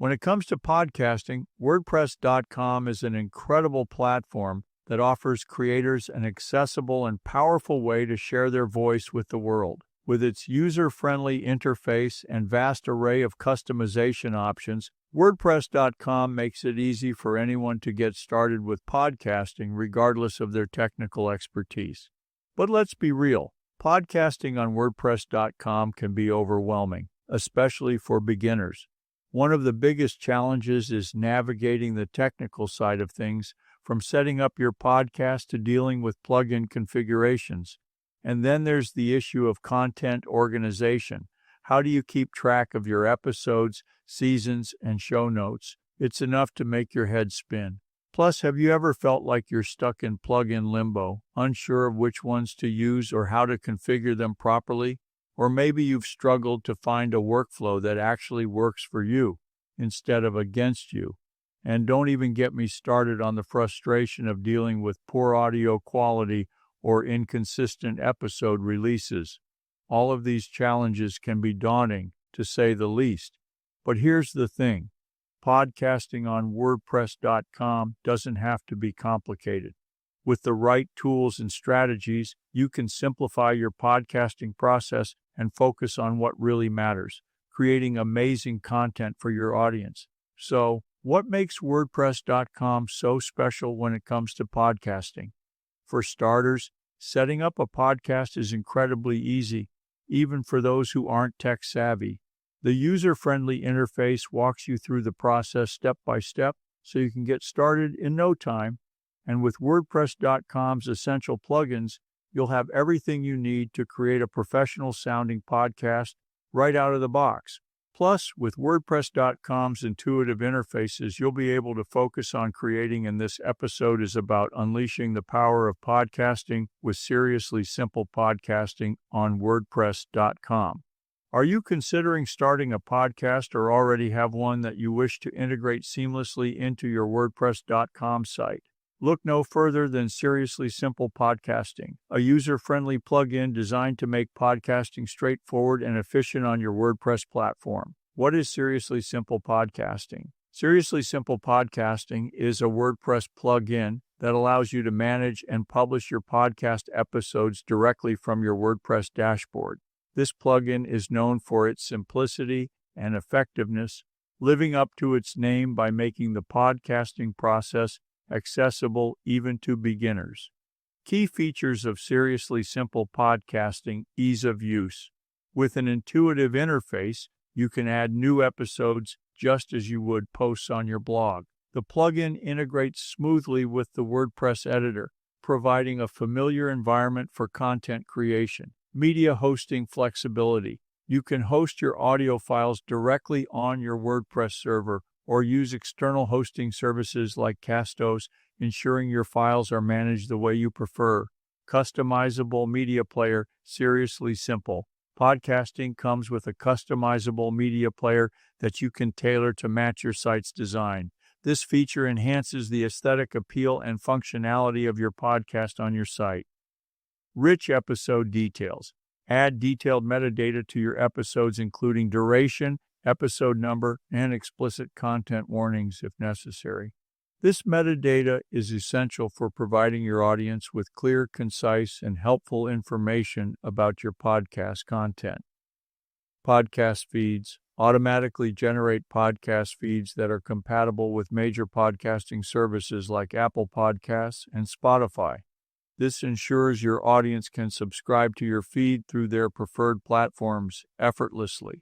When it comes to podcasting, WordPress.com is an incredible platform that offers creators an accessible and powerful way to share their voice with the world. With its user-friendly interface and vast array of customization options, WordPress.com makes it easy for anyone to get started with podcasting regardless of their technical expertise. But let's be real, podcasting on WordPress.com can be overwhelming, especially for beginners. One of the biggest challenges is navigating the technical side of things, from setting up your podcast to dealing with plugin configurations. And then there's the issue of content organization. How do you keep track of your episodes, seasons, and show notes? It's enough to make your head spin. Plus, have you ever felt like you're stuck in plugin limbo, unsure of which ones to use or how to configure them properly? Or maybe you've struggled to find a workflow that actually works for you instead of against you. And don't even get me started on the frustration of dealing with poor audio quality or inconsistent episode releases. All of these challenges can be daunting, to say the least. But here's the thing. Podcasting on WordPress.com doesn't have to be complicated. With the right tools and strategies, you can simplify your podcasting process and focus on what really matters, creating amazing content for your audience. So, what makes WordPress.com so special when it comes to podcasting? For starters, setting up a podcast is incredibly easy, even for those who aren't tech-savvy. The user-friendly interface walks you through the process step by step, so you can get started in no time. And with WordPress.com's essential plugins, you'll have everything you need to create a professional-sounding podcast right out of the box. Plus, with WordPress.com's intuitive interfaces, you'll be able to focus on creating, and this episode is about unleashing the power of podcasting with seriously simple podcasting on WordPress.com. Are you considering starting a podcast or already have one that you wish to integrate seamlessly into your WordPress.com site? Look no further than Seriously Simple Podcasting, a user-friendly plugin designed to make podcasting straightforward and efficient on your WordPress platform. What is Seriously Simple Podcasting? Seriously Simple Podcasting is a WordPress plugin that allows you to manage and publish your podcast episodes directly from your WordPress dashboard. This plugin is known for its simplicity and effectiveness, living up to its name by making the podcasting process accessible even to beginners. Key features of Seriously Simple Podcasting: ease of use. With an intuitive interface, you can add new episodes just as you would posts on your blog. The plugin integrates smoothly with the WordPress editor, providing a familiar environment for content creation. Media hosting flexibility. You can host your audio files directly on your WordPress server or use external hosting services like Castos, ensuring your files are managed the way you prefer. Customizable media player. Seriously Simple Podcasting comes with a customizable media player that you can tailor to match your site's design. This feature enhances the aesthetic appeal and functionality of your podcast on your site. Rich episode details. Add detailed metadata to your episodes, including duration, episode number, and explicit content warnings if necessary. This metadata is essential for providing your audience with clear, concise, and helpful information about your podcast content. Podcast feeds. Automatically generate podcast feeds that are compatible with major podcasting services like Apple Podcasts and Spotify. This ensures your audience can subscribe to your feed through their preferred platforms effortlessly.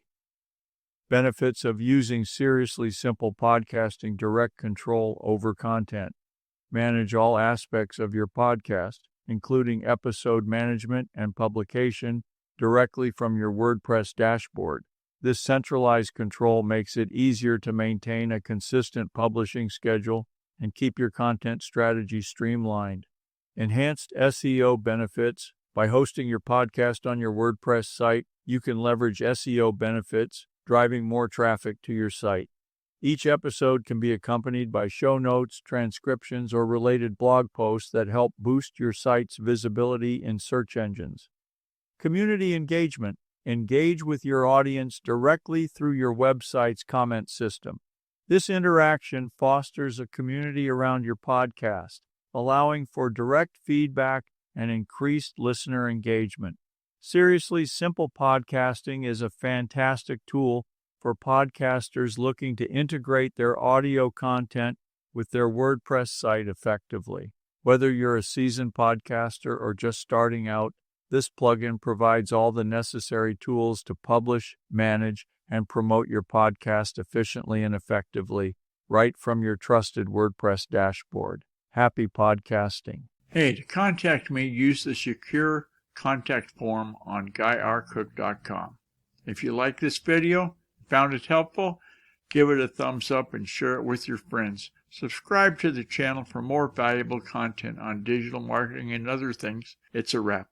Benefits of using Seriously Simple Podcasting: direct control over content. Manage all aspects of your podcast, including episode management and publication, directly from your WordPress dashboard. This centralized control makes it easier to maintain a consistent publishing schedule and keep your content strategy streamlined. Enhanced SEO benefits. By hosting your podcast on your WordPress site, you can leverage SEO benefits, driving more traffic to your site. Each episode can be accompanied by show notes, transcriptions, or related blog posts that help boost your site's visibility in search engines. Community engagement. Engage with your audience directly through your website's comment system. This interaction fosters a community around your podcast, allowing for direct feedback and increased listener engagement. Seriously, simple podcasting is a fantastic tool for podcasters looking to integrate their audio content with their WordPress site effectively. Whether you're a seasoned podcaster or just starting out, this plugin provides all the necessary tools to publish, manage, and promote your podcast efficiently and effectively, right from your trusted WordPress dashboard. Happy podcasting. Hey, to contact me, use the secure contact form on GuyRcook.com. If you like this video, found it helpful, give it a thumbs up and share it with your friends. Subscribe to the channel for more valuable content on digital marketing and other things. It's a wrap.